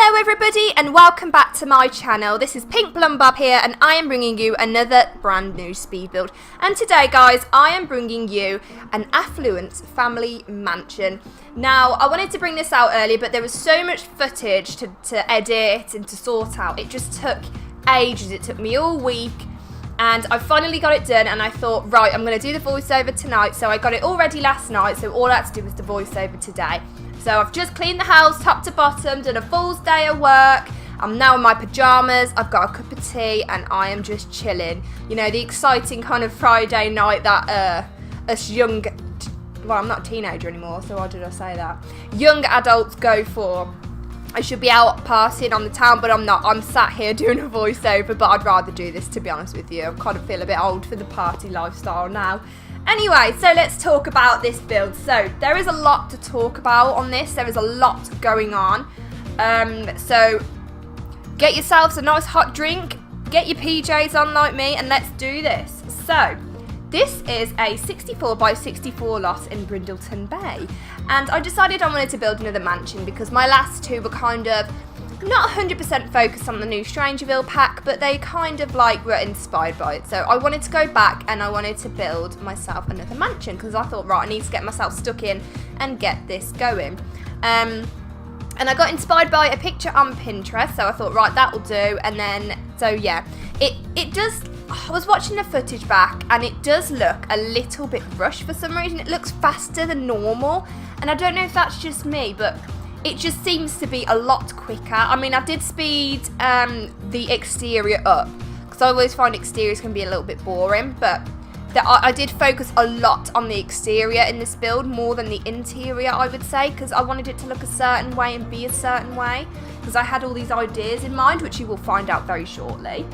Hello everybody and welcome back to my channel. This is Pink Blumbob here and I am bringing you another brand new speed build. And today guys, I am bringing you an Affluent family mansion. Now, I wanted to bring this out earlier, but there was so much footage to edit and to sort out. It just took ages. It took me all week. And I finally got it done and I thought, right, I'm going to do the voiceover tonight. So I got it all ready last night, so all I had to do was the voiceover today. So I've just cleaned the house top to bottom, done a full day of work. I'm now in my pyjamas, I've got a cup of tea and I am just chilling. You know, the exciting kind of Friday night that us young, well, I'm not a teenager anymore, so why did I say that? Young adults go for. I should be out partying on the town, but I'm not. I'm sat here doing a voiceover, but I'd rather do this, to be honest with you. I kind of feel a bit old for the party lifestyle now. Anyway, so let's talk about this build. So there is a lot to talk about on this. There is a lot going on. So get yourselves a nice hot drink, get your PJs on like me, and let's do this. So this is a 64 by 64 lot in Brindleton Bay. And I decided I wanted to build another mansion because my last two were kind of not 100% focused on the new Strangerville pack, but they kind of like were inspired by it. So I wanted to go back and I wanted to build myself another mansion because I thought, right, I need to get myself stuck in and get this going. And I got inspired by a picture on Pinterest, so I thought, right, that'll do. And then, so yeah, it does, I was watching the footage back and it does look a little bit rushed for some reason. It looks faster than normal. And I don't know if that's just me, but it just seems to be a lot quicker. I mean, I did speed the exterior up because I always find exteriors can be a little bit boring, but I did focus a lot on the exterior in this build more than the interior, I would say, because I wanted it to look a certain way and be a certain way because I had all these ideas in mind, which you will find out very shortly.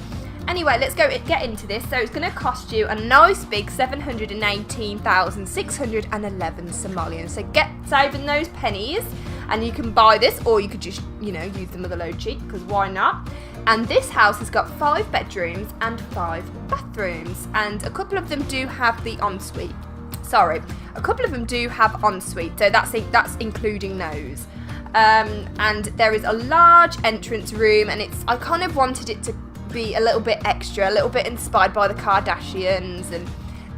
Anyway, let's get into this. So it's going to cost you a nice big 718,611 Somalians. So get saving those pennies. And you can buy this, or you could just, you know, use the motherlode cheap, because why not? And this house has got 5 bedrooms and 5 bathrooms. And a couple of them do have the ensuite. Sorry, a couple of them do have ensuite, so that's including those. And there is a large entrance room, and I kind of wanted it to be a little bit extra, a little bit inspired by the Kardashians and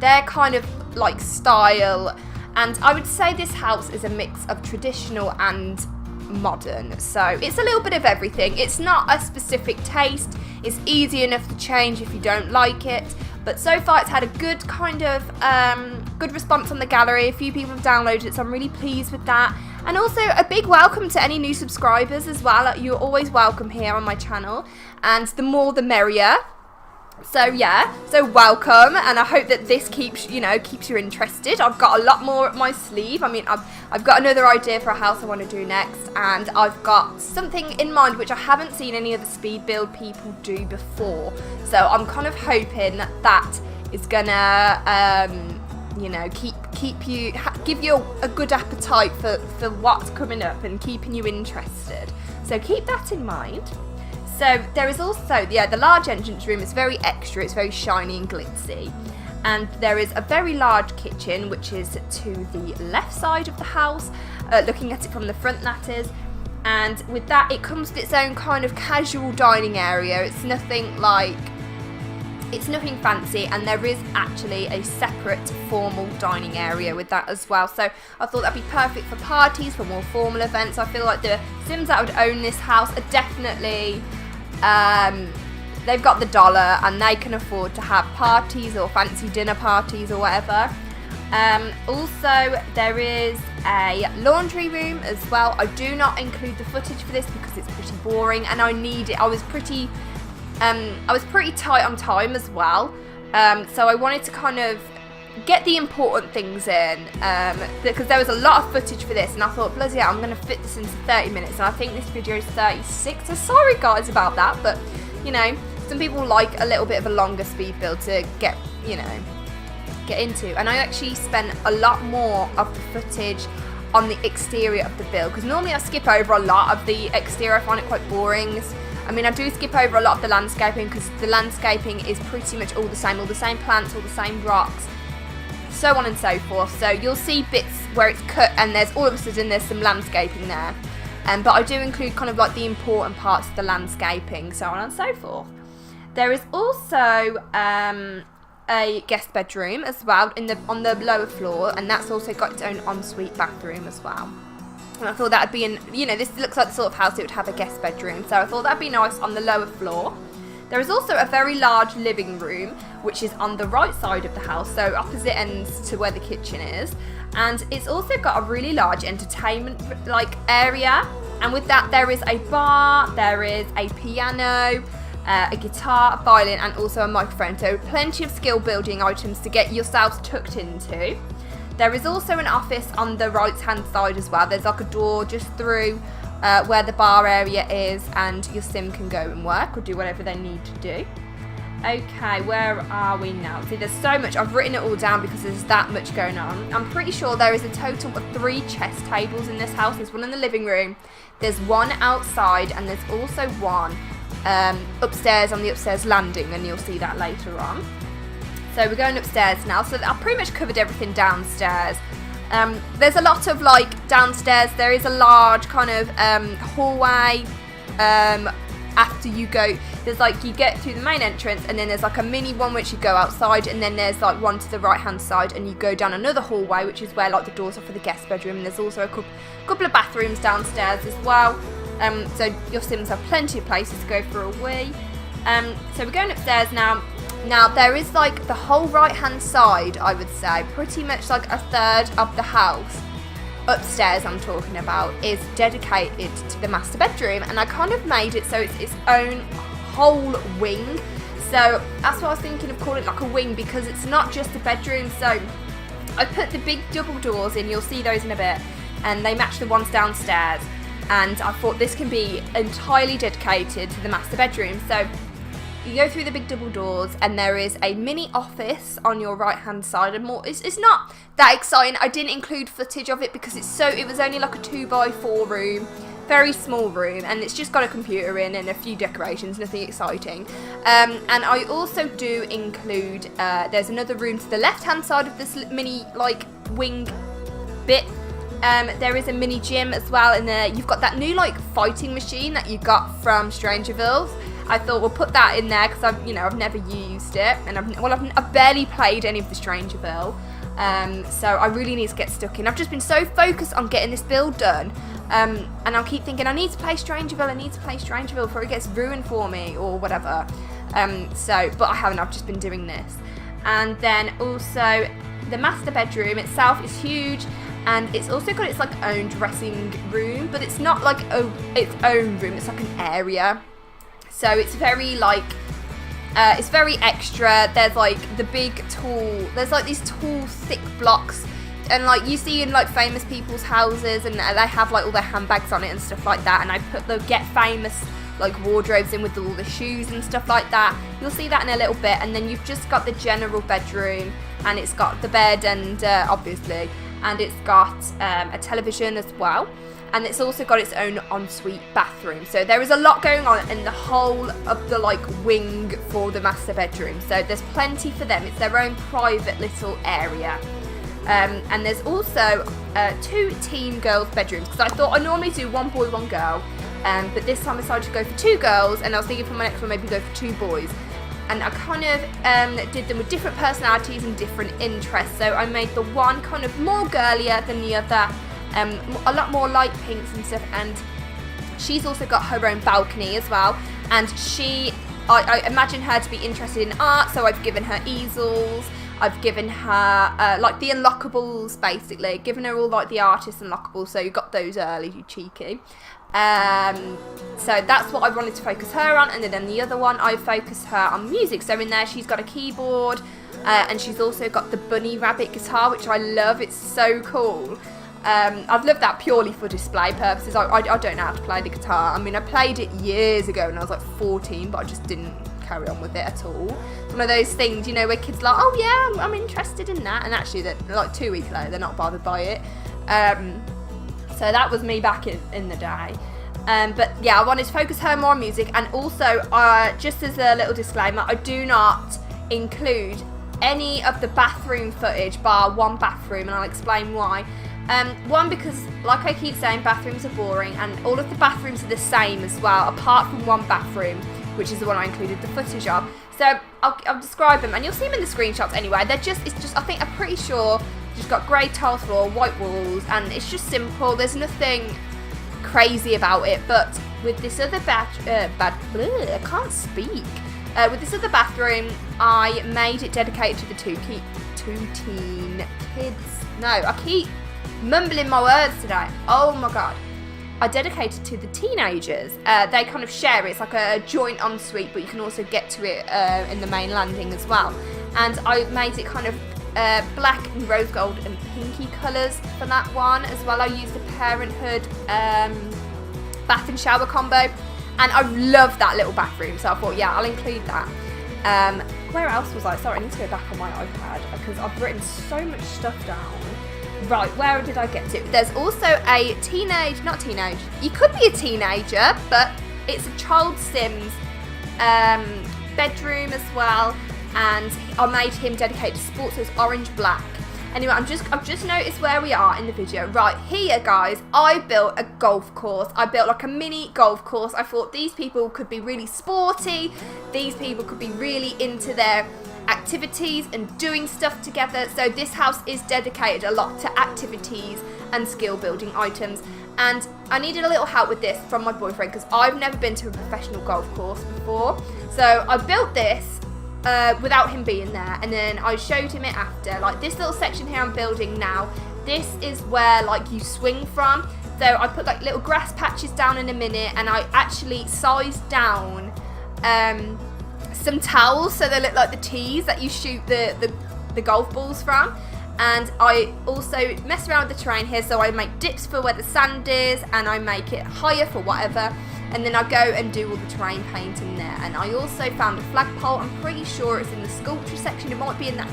their kind of like style. And I would say this house is a mix of traditional and modern. So it's a little bit of everything. It's not a specific taste. It's easy enough to change if you don't like it. But so far it's had a good kind of good response on the gallery. A few people have downloaded it, so I'm really pleased with that. And also a big welcome to any new subscribers as well. You're always welcome here on my channel. And the more the merrier. So yeah, so welcome, and I hope that this keeps you interested. I've got a lot more up my sleeve. I mean, I've got another idea for a house I want to do next, and I've got something in mind which I haven't seen any other speed build people do before. So I'm kind of hoping that is gonna, give you a good appetite for what's coming up and keeping you interested. So keep that in mind. So there is also, the large entrance room is very extra, it's very shiny and glitzy. And there is a very large kitchen, which is to the left side of the house, looking at it from the front, that is. And with that, it comes with its own kind of casual dining area. It's nothing fancy, and there is actually a separate formal dining area with that as well. So I thought that'd be perfect for parties, for more formal events. I feel like the Sims that would own this house are definitely... they've got the dollar and they can afford to have parties or fancy dinner parties or whatever. Also, there is a laundry room as well. I do not include the footage for this because it's pretty boring and I need it. I was pretty tight on time as well. So I wanted to kind of get the important things in because there was a lot of footage for this and I thought, bloody hell, I'm going to fit this into 30 minutes and I think this video is 36, so sorry guys about that, but you know, some people like a little bit of a longer speed build to get into, and I actually spent a lot more of the footage on the exterior of the build because normally I skip over a lot of the exterior. I find it quite boring. I mean, I do skip over a lot of the landscaping because the landscaping is pretty much all the same plants, all the same rocks, so on and so forth. So you'll see bits where it's cut and there's all of a sudden there's some landscaping there. but I do include kind of like the important parts of the landscaping, so on and so forth. There is also a guest bedroom as well on the lower floor, and that's also got its own ensuite bathroom as well. And I thought that would be this looks like the sort of house that would have a guest bedroom, so I thought that'd be nice on the lower floor. There is also a very large living room, which is on the right side of the house, so opposite ends to where the kitchen is. And it's also got a really large entertainment area. And with that, there is a bar, there is a piano, a guitar, a violin, and also a microphone. So plenty of skill building items to get yourselves tucked into. There is also an office on the right hand side as well. There's like a door just through where the bar area is, and your sim can go and work or do whatever they need to do. Okay, where are we now? See, there's so much. I've written it all down because there's that much going on. I'm pretty sure there is a total of 3 chess tables in this house. There's one in the living room, there's one outside, and there's also one upstairs on the upstairs landing, and you'll see that later on. So we're going upstairs now. So I've pretty much covered everything downstairs. There's a lot of downstairs. There is a large kind of hallway. After you go, there's you get through the main entrance, and then there's a mini one which you go outside, and then there's one to the right hand side, and you go down another hallway, which is where the doors are for the guest bedroom. And there's also a couple of bathrooms downstairs as well. So your sims have plenty of places to go for a wee. So we're going upstairs now. Now there is the whole right hand side, I would say, pretty much a third of the house upstairs I'm talking about is dedicated to the master bedroom, and I kind of made it so it's its own whole wing. So that's what I was thinking of calling it, a wing, because it's not just a bedroom. So I put the big double doors in, you'll see those in a bit, and they match the ones downstairs, and I thought this can be entirely dedicated to the master bedroom. So you go through the big double doors, and there is a mini office on your right hand side, and it's not that exciting. I didn't include footage of it because it was only a 2x4 room, very small room, and it's just got a computer in and a few decorations, nothing exciting. And I also do include there's another room to the left hand side of this mini wing bit. There is a mini gym as well in there. You've got that new fighting machine that you got from Strangerville. I thought we'll put that in there because I've never used it, and I've barely played any of the Strangerville, so I really need to get stuck in. I've just been so focused on getting this build done, and I'll keep thinking I need to play Strangerville before it gets ruined for me or whatever. But I haven't. I've just been doing this, and then also the master bedroom itself is huge. And it's also got its own dressing room, but it's not its own room. It's an area. So it's very it's very extra. There's the big tall. There's these tall, thick blocks, and you see in famous people's houses, and they have all their handbags on it and stuff like that. And I put the Get Famous wardrobes in with all the shoes and stuff like that. You'll see that in a little bit. And then you've just got the general bedroom, and it's got the bed and obviously. And it's got a television as well, and it's also got its own ensuite bathroom. So there is a lot going on in the whole of the wing for the master bedroom. So there's plenty for them. It's their own private little area. And there's also 2 teen girls bedrooms, because I thought I normally do 1 boy, 1 girl, but this time I decided to go for 2 girls, and I was thinking for my next one maybe go for 2 boys. And I kind of did them with different personalities and different interests. So I made the one kind of more girlier than the other, a lot more light pinks and stuff. And she's also got her own balcony as well. And I imagine her to be interested in art, so I've given her easels. I've given her the unlockables, basically. Given her all the artist unlockables, so you got those early, you cheeky. So that's what I wanted to focus her on, and then the other one I focused her on music. So in there she's got a keyboard, and she's also got the bunny rabbit guitar, which I love. It's so cool. I've loved that purely for display purposes. I don't know how to play the guitar. I mean, I played it years ago when I was 14, but I just didn't carry on with it at all. It's one of those things, where kids oh yeah, I'm interested in that, and actually they're 2 weeks later they're not bothered by it. So that was me back in the day. But yeah, I wanted to focus her more on music, and also just as a little disclaimer, I do not include any of the bathroom footage bar 1 bathroom, and I'll explain why. One, because like I keep saying, bathrooms are boring, and all of the bathrooms are the same as well, apart from one bathroom, which is the one I included the footage of. So I'll describe them, and you'll see them in the screenshots anyway. It's just, I think, I'm pretty sure, just got grey tile floor, white walls, and it's just simple. There's nothing crazy about it. But with this other I can't speak. With this other bathroom, I made it dedicated to the two teen kids. No, I keep mumbling my words today. Oh my god. I dedicated to the teenagers. They kind of share it. It's like a joint ensuite, but you can also get to it in the main landing as well. And I made it kind of black and rose gold and pinky colours for that one as well. I used the Parenthood bath and shower combo. And I love that little bathroom, so I thought, yeah, I'll include that. Where else was I? Sorry, I need to go back on my iPad because I've written so much stuff down. Right, where did I get to? There's also a you could be a teenager, but it's a child Sims bedroom as well, and I made him dedicated to sports, so it's orange black. Anyway, I've just noticed where we are in the video. Right here, guys, I built a golf course. I built like a mini golf course. I thought these people could be really sporty. These people could be really into their activities and doing stuff together. So this house is dedicated a lot to activities and skill building items. And I needed a little help with this from my boyfriend because I've never been to a professional golf course before. So I built this without him being there, and then I showed him it after. Like this little section here I'm building now, this is where like you swing from. So I put like little grass patches down in a minute, and I actually sized down some towels so they look like the tees that you shoot the golf balls from. And I also mess around with the terrain here, so I make dips for where the sand is, and I make it higher for whatever. And then I go and do all the terrain painting there. And I also found a flagpole. I'm pretty sure it's in the sculpture section. It might be in I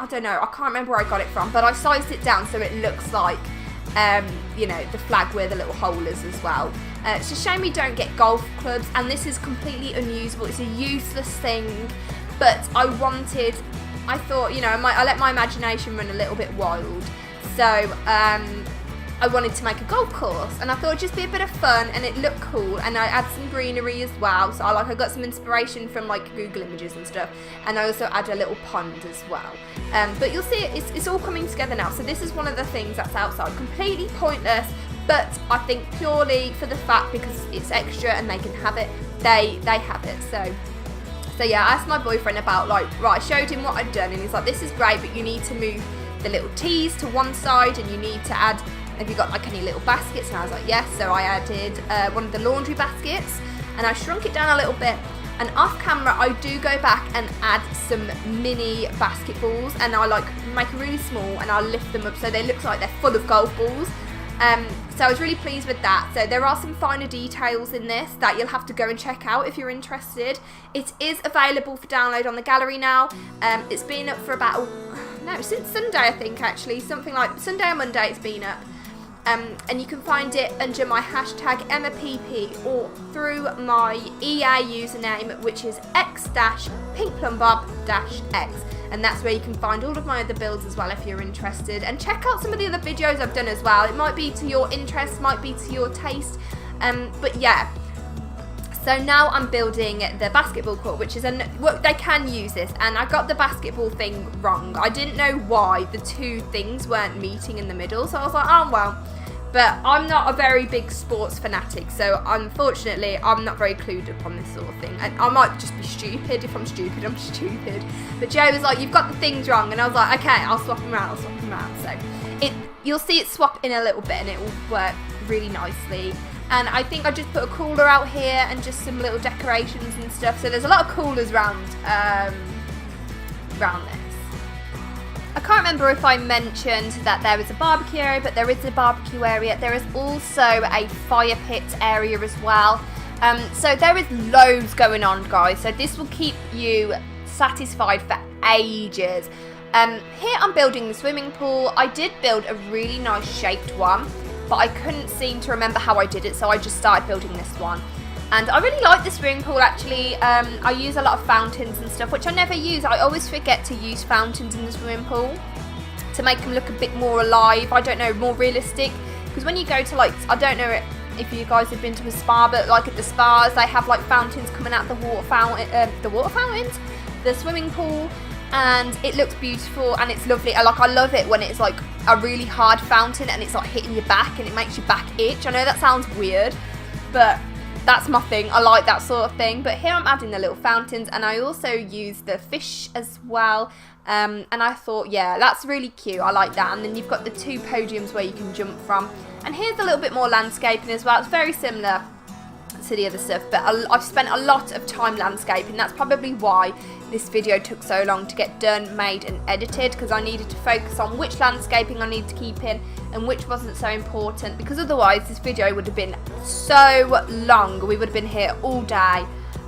don't know, I can't remember where I got it from, but I sized it down so it looks like, you know, the flag where the little hole is as well. It's a shame we don't get golf clubs, and this is completely unusable. It's a useless thing, but I thought, you know, I let my imagination run a little bit wild. So, I wanted to make a golf course, and I thought it'd just be a bit of fun, and it looked cool, and I add some greenery as well. So I got some inspiration from like Google Images and stuff, and I also add a little pond as well. But you'll see it's all coming together now. So this is one of the things that's outside, completely pointless, but I think purely for the fact because it's extra and they can have it, they have it. So yeah, I asked my boyfriend about right, I showed him what I'd done, and he's like, this is great, but you need to move the little tees to one side, and you need to add, have you got like any little baskets? And I was like, yes. So I added one of the laundry baskets, and I shrunk it down a little bit. And off camera, I do go back and add some mini basketballs, and I like make them really small, and I'll lift them up so they look like they're full of golf balls. So I was really pleased with that. So there are some finer details in this that you'll have to go and check out if you're interested. It is available for download on the gallery now. It's been up for about, since Sunday I think actually, something like Sunday or Monday it's been up. And you can find it under my hashtag EmmaPP or through my EA username, which is x-pinkplumbob-x. And that's where you can find all of my other builds as well if you're interested. And check out some of the other videos I've done as well. It might be to your interest, might be to your taste. But yeah. So now I'm building the basketball court, which is they can use this, and I got the basketball thing wrong. I didn't know why the two things weren't meeting in the middle, so I was like, oh well. But I'm not a very big sports fanatic, so unfortunately I'm not very clued up on this sort of thing. And I might just be stupid. If I'm stupid, I'm stupid. But Joe was like, you've got the things wrong, and I was like, okay, I'll swap them around, So you'll see it swap in a little bit, and it will work really nicely. And I think I just put a cooler out here and just some little decorations and stuff. So there's a lot of coolers around this. I can't remember if I mentioned that there was a barbecue area, but there is a barbecue area. There is also a fire pit area as well. So there is loads going on, guys. So this will keep you satisfied for ages. Here I'm building the swimming pool. I did build a really nice shaped one, but I couldn't seem to remember how I did it, so I just started building this one. And I really like the swimming pool actually. I use a lot of fountains and stuff, which I never use. I always forget to use fountains in the swimming pool. to make them look a bit more alive, I don't know, more realistic. Because when you go to like, I don't know if you guys have been to a spa, but like at the spas they have like fountains coming out the water fountains, the swimming pool, and it looks beautiful and it's lovely. I love it when it's like a really hard fountain and it's like hitting your back and it makes your back itch. I know that sounds weird, but that's my thing. I like that sort of thing. But here I'm adding the little fountains, and I also use the fish as well. And I thought, yeah, that's really cute. I like that. And then you've got the 2 podiums where you can jump from. And here's a little bit more landscaping as well. It's very similar to the other stuff, but I've spent a lot of time landscaping. That's probably why this video took so long to get done, made and edited, because I needed to focus on which landscaping I need to keep in and which wasn't so important, because otherwise this video would have been so long. We would have been here all day,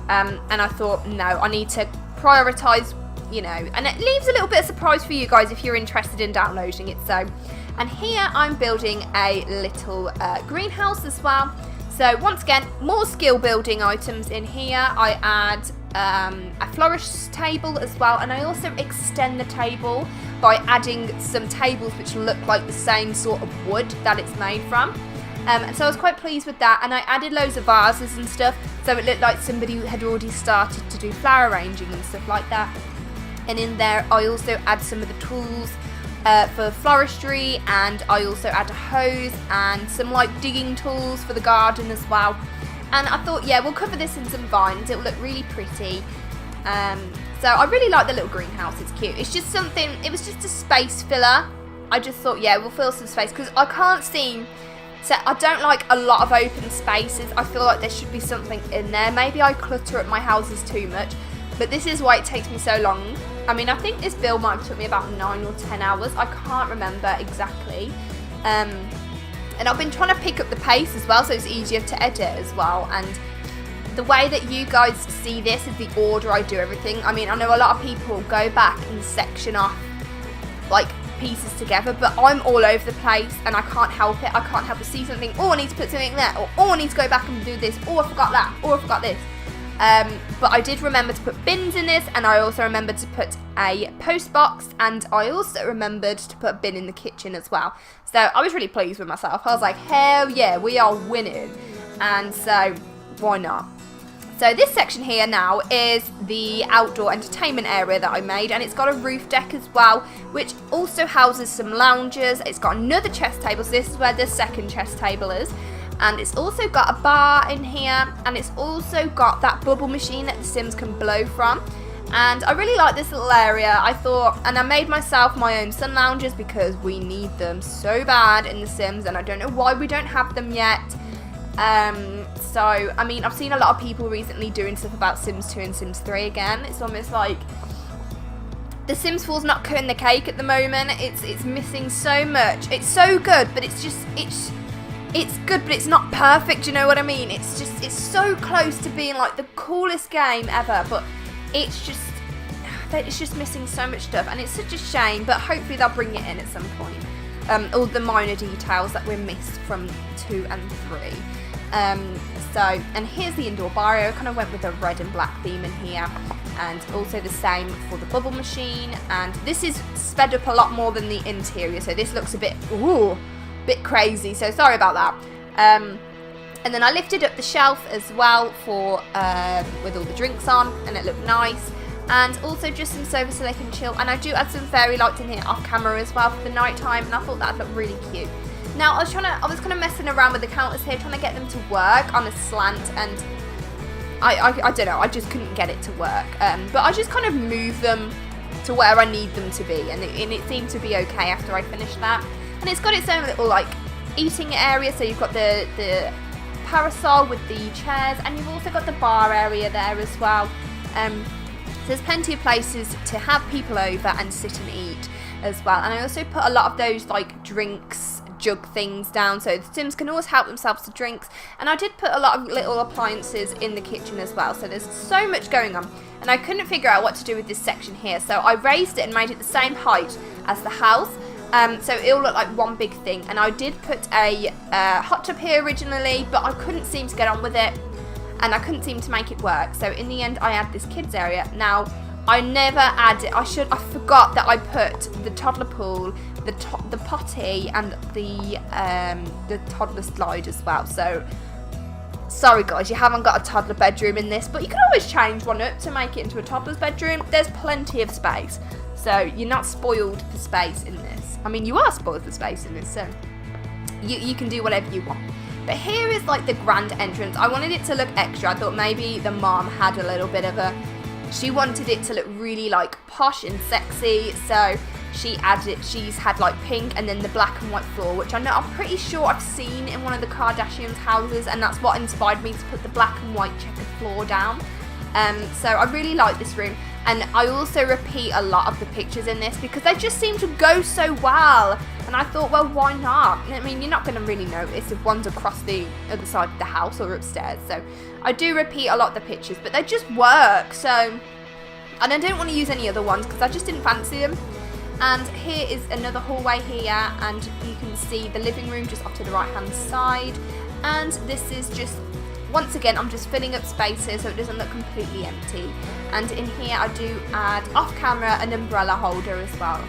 and I thought, no, I need to prioritise, you know, and it leaves a little bit of surprise for you guys if you're interested in downloading it. So, and here I'm building a little greenhouse as well. So once again, more skill building items in here. I add a florist table as well, and I also extend the table by adding some tables which look like the same sort of wood that it's made from. And so I was quite pleased with that, and I added loads of vases and stuff, so it looked like somebody had already started to do flower arranging and stuff like that. And in there I also add some of the tools for floristry, and I also add a hose and some like digging tools for the garden as well. And I thought, yeah, we'll cover this in some vines, it'll look really pretty. So I really like the little greenhouse, it's cute. It's just something, it was just a space filler. I just thought, yeah, we'll fill some space, because I can't seem to, I don't like a lot of open spaces. I feel like there should be something in there. Maybe I clutter up my houses too much, but this is why it takes me so long. I mean, I think this build might have took me about 9 or 10 hours. I can't remember exactly. And I've been trying to pick up the pace as well, so it's easier to edit as well. And the way that you guys see this is the order I do everything. I mean, I know a lot of people go back and section off like pieces together, but I'm all over the place and I can't help it. I can't help but see something, oh, I need to put something there, or oh, I need to go back and do this, oh, I forgot that, or I forgot this. But I did remember to put bins in this, and I also remembered to put a post box, and I also remembered to put a bin in the kitchen as well. So I was really pleased with myself. I was like, hell yeah, we are winning. And so why not? So this section here now is the outdoor entertainment area that I made, and it's got a roof deck as well, which also houses some lounges. It's got another chess table, so this is where the second chess table is. And it's also got a bar in here, and it's also got that bubble machine that the Sims can blow from. And I really like this little area. I thought, and I made myself my own sun lounges because we need them so bad in the Sims, and I don't know why we don't have them yet. So, I mean, I've seen a lot of people recently doing stuff about Sims 2 and Sims 3 again. It's almost like The Sims 4's not cutting the cake at the moment. It's missing so much. It's so good, but it's good, but it's not perfect, you know what I mean? It's so close to being like the coolest game ever, but it's just missing so much stuff, and it's such a shame, but hopefully they'll bring it in at some point. All the minor details that were missed from 2 and 3. And here's the indoor bar area. I kind of went with a red and black theme in here, and also the same for the bubble machine, and this is sped up a lot more than the interior, so this looks a bit crazy, so sorry about that. And then I lifted up the shelf as well for with all the drinks on, and it looked nice. And also just some sofas so they can chill. And I do add some fairy lights in here off camera as well for the night time, and I thought that looked really cute. Now I was kind of messing around with the counters here, trying to get them to work on a slant, and I don't know, I just couldn't get it to work. But I just kind of moved them to where I need them to be, and it seemed to be okay after I finished that. And it's got its own little like eating area, so you've got the parasol with the chairs, and you've also got the bar area there as well. So there's plenty of places to have people over and sit and eat as well. And I also put a lot of those like drinks jug things down, so the Sims can always help themselves to drinks. And I did put a lot of little appliances in the kitchen as well, so there's so much going on. And I couldn't figure out what to do with this section here, so I raised it and made it the same height as the house. So it'll look like one big thing. And I did put a hot tub here originally, but I couldn't seem to get on with it, and I couldn't seem to make it work. So in the end I add this kids area. Now I never added, I forgot that I put the toddler pool, the potty, and the toddler slide as well. So, sorry guys, you haven't got a toddler bedroom in this, but you can always change one up to make it into a toddler's bedroom. There's plenty of space, so you're not spoiled for space in this. I mean, you are spoiled for space in this, so you can do whatever you want. But here is like the grand entrance. I wanted it to look extra. I thought maybe the mom had a little bit of she wanted it to look really like posh and sexy, so she's had like pink and then the black and white floor, which I'm pretty sure I've seen in one of the Kardashians' houses, and that's what inspired me to put the black and white checkered floor down. So I really like this room, and I also repeat a lot of the pictures in this because they just seem to go so well, and I thought, well, why not? I mean, you're not going to really notice if one's across the other side of the house or upstairs, so I do repeat a lot of the pictures, but they just work. So, and I don't want to use any other ones because I just didn't fancy them. And here is another hallway here, and you can see the living room just off to the right hand side, and this is just, once again, I'm just filling up spaces so it doesn't look completely empty. And in here I do add off camera an umbrella holder as well.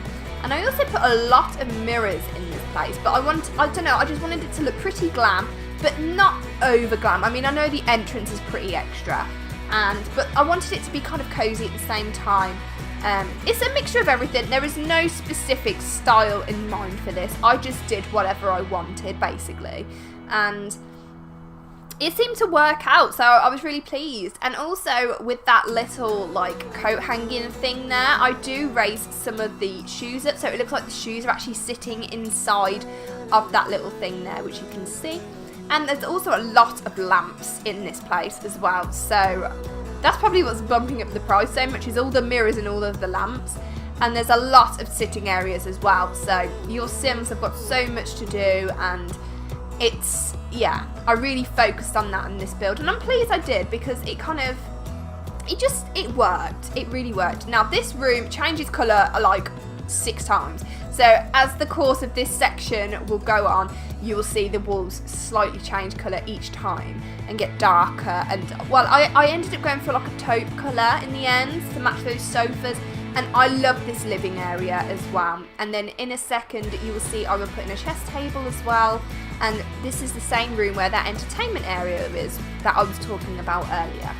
And I also put a lot of mirrors in this place, but I don't know, I just wanted it to look pretty glam, but not over glam. I mean, I know the entrance is pretty extra, but I wanted it to be kind of cozy at the same time. It's a mixture of everything. There is no specific style in mind for this. I just did whatever I wanted, basically. And it seemed to work out, so I was really pleased. And also with that little like coat hanging thing there, I do raise some of the shoes up so it looks like the shoes are actually sitting inside of that little thing there, which you can see. And there's also a lot of lamps in this place as well, so that's probably what's bumping up the price so much, is all the mirrors and all of the lamps. And there's a lot of sitting areas as well, so your Sims have got so much to do, and it's, yeah, I really focused on that in this build, and I'm pleased I did because it worked. It really worked. Now this room changes colour like 6 times, so as the course of this section will go on, you will see the walls slightly change colour each time and get darker. And well, I ended up going for like a taupe colour in the end to match those sofas. And I love this living area as well. And then in a second you will see I will put in a chess table as well. And this is the same room where that entertainment area is that I was talking about earlier.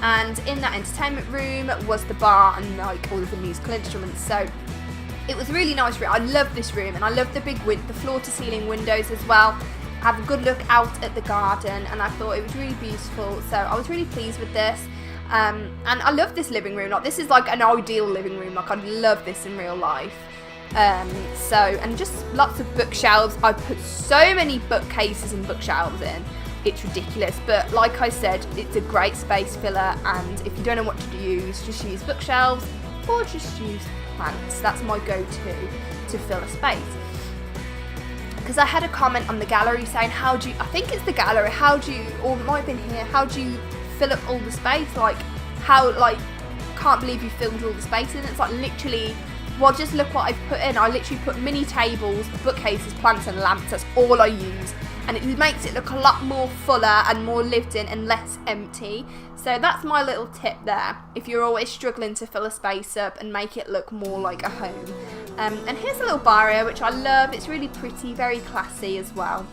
And in that entertainment room was the bar and like all of the musical instruments. So it was a really nice room. I love this room, and I love the floor to ceiling windows as well. Have a good look out at the garden, and I thought it was really beautiful. So I was really pleased with this. And I love this living room. Like, this is like an ideal living room. Like, I'd love this in real life. And just lots of bookshelves. I put so many bookcases and bookshelves in. It's ridiculous, but like I said, it's a great space filler, and if you don't know what to use, just use bookshelves or just use plants. That's my go-to to fill a space. Because I had a comment on the gallery saying, I think it's the gallery, or it might have been here, how do you fill up all the space? Like, can't believe you filled all the space in. It's like literally, well, just look what I've put in. I literally put mini tables, bookcases, plants and lamps. That's all I use. And it makes it look a lot more fuller and more lived in and less empty. So that's my little tip there, if you're always struggling to fill a space up and make it look more like a home. And here's a little bar area, which I love. It's really pretty, very classy as well.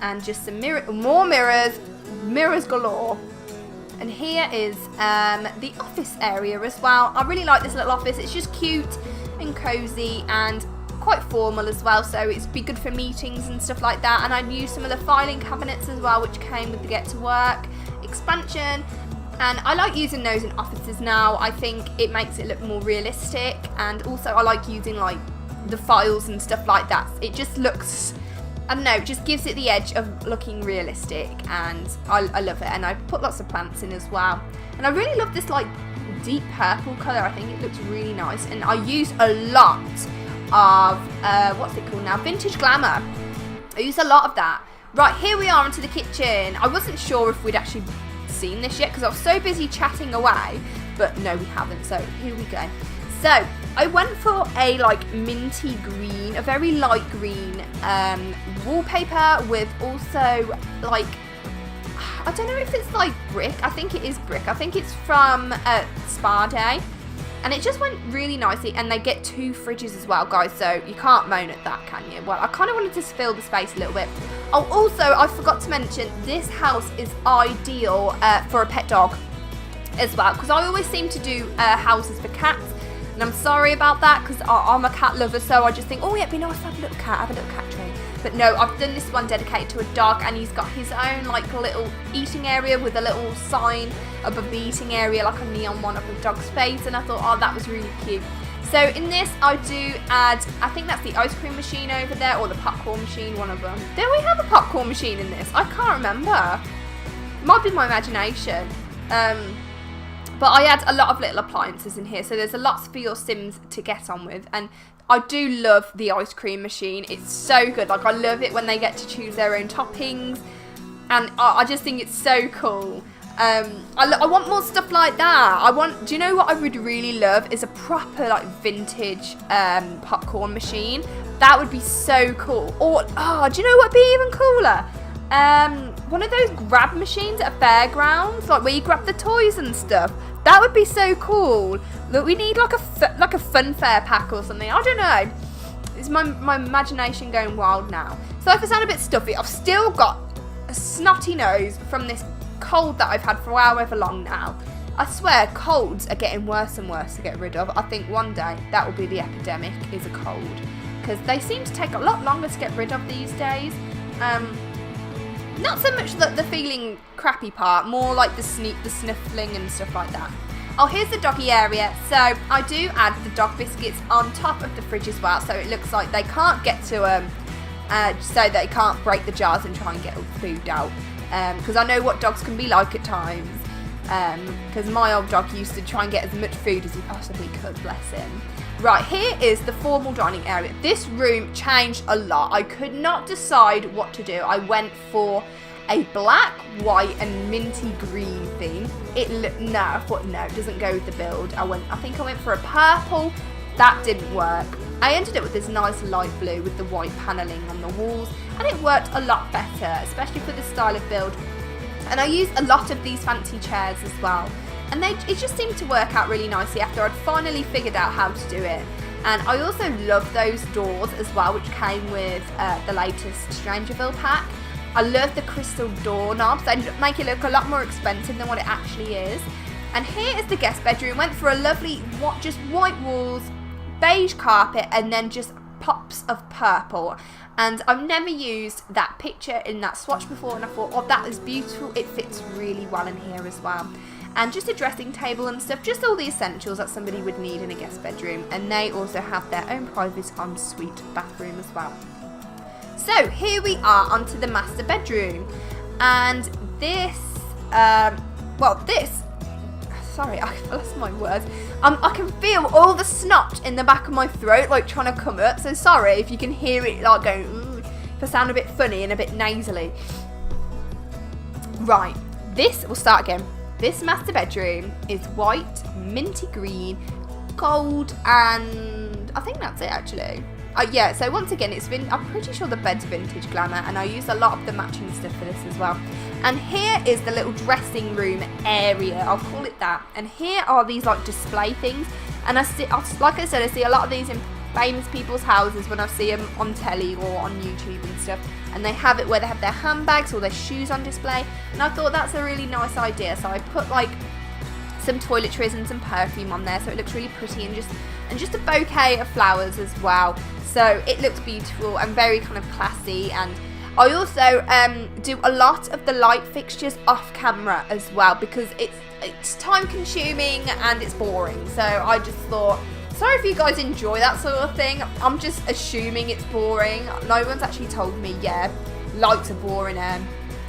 And just some more mirrors galore. And here is the office area as well. I really like this little office. It's just cute and cozy and quite formal as well, so it's be good for meetings and stuff like that. And I'd use some of the filing cabinets as well, which came with the Get to Work expansion, and I like using those in offices now. I think it makes it look more realistic, and also I like using like the files and stuff like that. It just looks, I don't know, it just gives it the edge of looking realistic, and I love it. And I put lots of plants in as well, and I really love this like deep purple colour. I think it looks really nice, and I use a lot of what's it called now, vintage glamour. I use a lot of that. Right, here we are into the kitchen. I wasn't sure if we'd actually seen this yet because I was so busy chatting away, but no, we haven't. So here we go. So I went for a like minty green, a very light green wallpaper with also like, I don't know if it's like brick. I think it is brick. I think it's from Spa Day. And it just went really nicely, and they get 2 fridges as well, guys, so you can't moan at that, can you? Well, I kind of wanted to fill the space a little bit. Oh, also, I forgot to mention, this house is ideal for a pet dog as well, because I always seem to do houses for cats, and I'm sorry about that, because I'm a cat lover, so I just think, oh yeah, it'd be nice to have a little cat tree. But no, I've done this one dedicated to a dog, and he's got his own like little eating area with a little sign above the eating area, like a neon one of the dog's face, and I thought, oh, that was really cute. So in this, I do add, I think that's the ice cream machine over there, or the popcorn machine, one of them. Do we have a popcorn machine in this? I can't remember. Might be my imagination. But I add a lot of little appliances in here, so there's a lot for your Sims to get on with. And I do love the ice cream machine. It's so good. Like, I love it when they get to choose their own toppings, and I just think it's so cool. I want more stuff like that. Do you know what I would really love is a proper like vintage popcorn machine. That would be so cool. Or, do you know what would be even cooler? One of those grab machines at a fairgrounds, like where you grab the toys and stuff. That would be so cool. Look, we need like a fun fair pack or something. I don't know. It's my imagination going wild now. So if I sound a bit stuffy, I've still got a snotty nose from this cold that I've had for however long now. I swear, colds are getting worse and worse to get rid of. I think one day that will be the epidemic, is a cold, because they seem to take a lot longer to get rid of these days. Not so much the feeling crappy part, more like the sniffling and stuff like that. Oh, here's the doggy area. So I do add the dog biscuits on top of the fridge as well, so it looks like they can't get to so they can't break the jars and try and get all the food out. Because I know what dogs can be like at times. Because my old dog used to try and get as much food as he possibly could, bless him. Right, here is the formal dining area. This room changed a lot. I could not decide what to do. I went for a black, white, and minty green theme. I thought, no, it doesn't go with the build. I think I went for a purple. That didn't work. I ended up with this nice light blue with the white paneling on the walls, and it worked a lot better, especially for this style of build. And I used a lot of these fancy chairs as well. And it just seemed to work out really nicely after I'd finally figured out how to do it. And I also love those doors as well, which came with the latest Strangerville pack. I love the crystal door knobs. They make it look a lot more expensive than what it actually is. And here is the guest bedroom. Went for a lovely, just white walls, beige carpet, and then just pops of purple. And I've never used that picture in that swatch before, and I thought, oh, that is beautiful. It fits really well in here as well. And just a dressing table and stuff, just all the essentials that somebody would need in a guest bedroom. And they also have their own private ensuite bathroom as well. So here we are onto the master bedroom. And this, sorry, I lost my words. I can feel all the snot in the back of my throat, like trying to come up. So sorry if you can hear it like going, ooh, if I sound a bit funny and a bit nasally. Right, we'll start again. This master bedroom is white, minty green, gold, and I think that's it actually. Yeah, so once again, I'm pretty sure the bed's vintage glamour, and I use a lot of the matching stuff for this as well. And here is the little dressing room area, I'll call it that. And here are these like display things, and like I said, I see a lot of these in famous people's houses when I see them on telly or on YouTube and stuff, and they have it where they have their handbags or their shoes on display, and I thought that's a really nice idea. So I put like some toiletries and some perfume on there, so it looks really pretty, and just a bouquet of flowers as well, so it looks beautiful and very kind of classy. And I also do a lot of the light fixtures off camera as well, because it's time consuming and it's boring, so I just thought, sorry if you guys enjoy that sort of thing. I'm just assuming it's boring. No one's actually told me, yeah, lights are boring,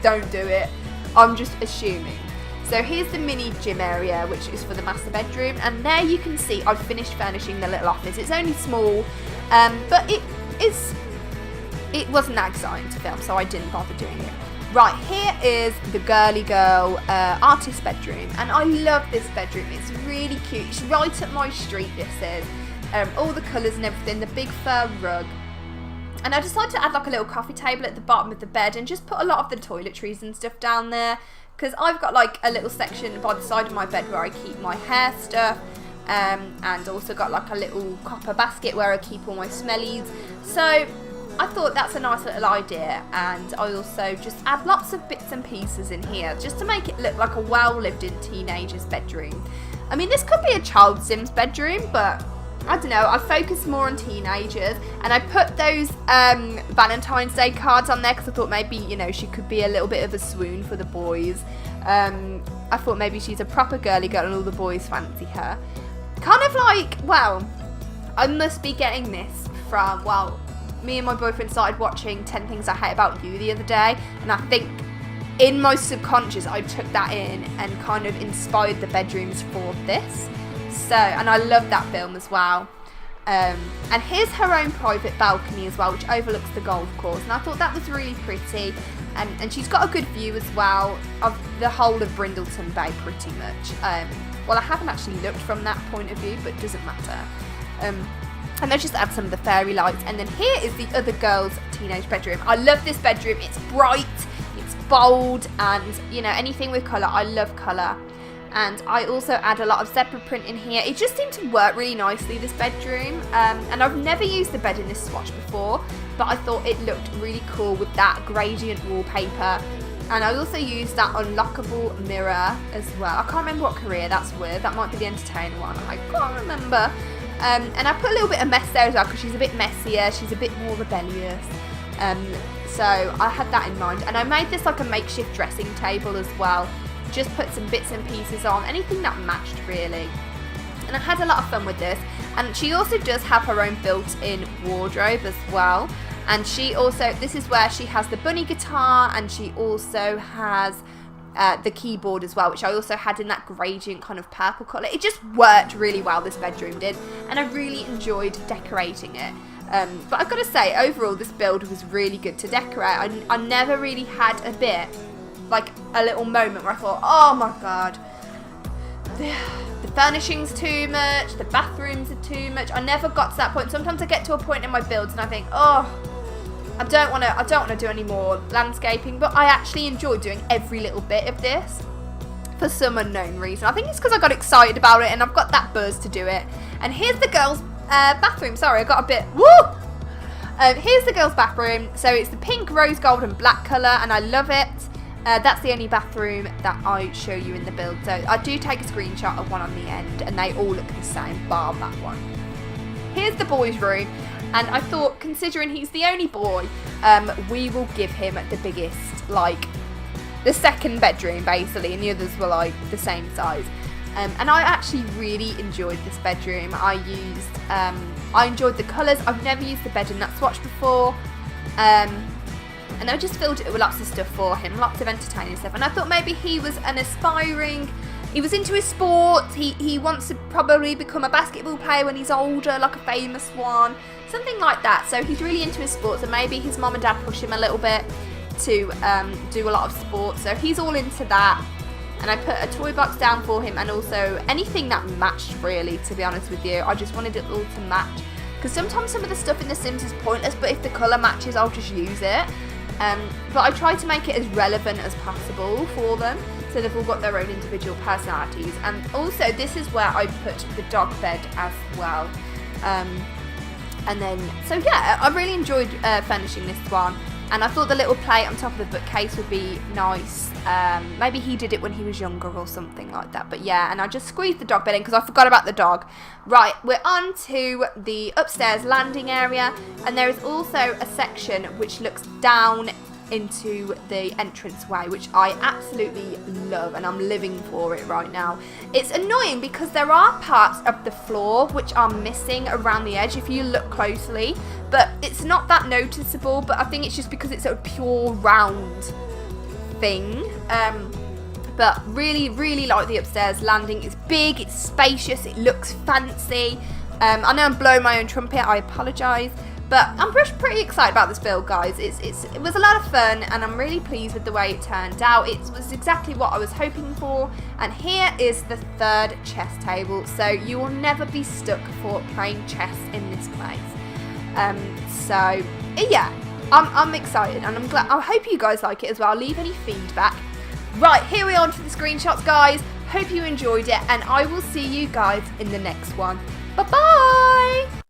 don't do it. I'm just assuming. So here's the mini gym area, which is for the master bedroom, and there you can see I've finished furnishing the little office. It's only small, but it wasn't that exciting to film, so I didn't bother doing it. Right, here is the girly girl artist bedroom, and I love this bedroom. It's really cute. It's right up my street, this is. All the colours and everything, the big fur rug. And I decided to add like a little coffee table at the bottom of the bed and just put a lot of the toiletries and stuff down there, because I've got like a little section by the side of my bed where I keep my hair stuff, and also got like a little copper basket where I keep all my smellies. So I thought that's a nice little idea, and I also just add lots of bits and pieces in here just to make it look like a well lived in teenager's bedroom. I mean, this could be a child Sims bedroom, but I don't know, I focused more on teenagers, and I put those Valentine's Day cards on there because I thought maybe, you know, she could be a little bit of a swoon for the boys. I thought maybe she's a proper girly girl and all the boys fancy her. Kind of like, well, I must be getting this from, well, me and my boyfriend started watching 10 Things I Hate About You the other day, and I think in my subconscious I took that in and kind of inspired the bedrooms for this. So, and I love that film as well. And here's her own private balcony as well, which overlooks the golf course, and I thought that was really pretty. And she's got a good view as well of the whole of Brindleton Bay pretty much. Well, I haven't actually looked from that point of view, but it doesn't matter. And I just add some of the fairy lights. And then here is the other girl's teenage bedroom. I love this bedroom. It's bright, it's bold, and, you know, anything with colour. I love colour. And I also add a lot of zebra print in here. It just seemed to work really nicely, this bedroom. And I've never used the bed in this swatch before, but I thought it looked really cool with that gradient wallpaper. And I also used that unlockable mirror as well. I can't remember what career that's with. That might be the entertainer one. I can't remember. And I put a little bit of mess there as well because she's a bit messier. She's a bit more rebellious. So I had that in mind. And I made this like a makeshift dressing table as well. Just put some bits and pieces on, anything that matched really. And I had a lot of fun with this. And she also does have her own built-in wardrobe as well. And she also, this is where she has the bunny guitar, and she also has the keyboard as well, which I also had in that gradient kind of purple colour. It just worked really well, this bedroom did, and I really enjoyed decorating it. But I've got to say, overall, this build was really good to decorate. I never really had a bit, like a little moment where I thought, oh my god, the furnishing's too much, the bathrooms are too much. I never got to that point. Sometimes I get to a point in my builds and I think, oh, I don't want to do any more landscaping, but I actually enjoy doing every little bit of this for some unknown reason. I think it's because I got excited about it and I've got that buzz to do it. And here's the girls' bathroom. Sorry, I got a bit, woo! Here's the girls' bathroom. So it's the pink, rose gold and black colour, and I love it. That's the only bathroom that I show you in the build. So I do take a screenshot of one on the end, and they all look the same, bar that one. Here's the boys' room. And I thought, considering he's the only boy, we will give him the biggest, like, the second bedroom, basically, and the others were, like, the same size. And I actually really enjoyed this bedroom. I enjoyed the colours. I've never used the bed in that swatch before. And I just filled it with lots of stuff for him, lots of entertaining stuff. And I thought maybe he was he was into his sports, he wants to probably become a basketball player when he's older, like a famous one, something like that. So he's really into his sports, and maybe his mum and dad push him a little bit to do a lot of sports. So he's all into that. And I put a toy box down for him, and also anything that matched, really, to be honest with you. I just wanted it all to match. Because sometimes some of the stuff in The Sims is pointless, but if the colour matches, I'll just use it. But I tried to make it as relevant as possible for them, so they've all got their own individual personalities. And also, this is where I put the dog bed as well. And then, so yeah, I really enjoyed furnishing this one. And I thought the little plate on top of the bookcase would be nice. Maybe he did it when he was younger or something like that. But yeah, and I just squeezed the dog bed in because I forgot about the dog. Right, we're on to the upstairs landing area. And there is also a section which looks down into the entranceway, which I absolutely love, and I'm living for it right now. It's annoying because there are parts of the floor which are missing around the edge if you look closely, but it's not that noticeable. But I think it's just because it's a pure round thing. But really like the upstairs landing. It's big, it's spacious, it looks fancy. I know I'm blowing my own trumpet, I apologise. But I'm pretty excited about this build, guys. It was a lot of fun, and I'm really pleased with the way it turned out. It was exactly what I was hoping for. And here is the third chess table, so you will never be stuck for playing chess in this place. So yeah, I'm excited, and I'm glad. I hope you guys like it as well. Leave any feedback. Right, here we are to the screenshots, guys. Hope you enjoyed it, and I will see you guys in the next one. Bye bye!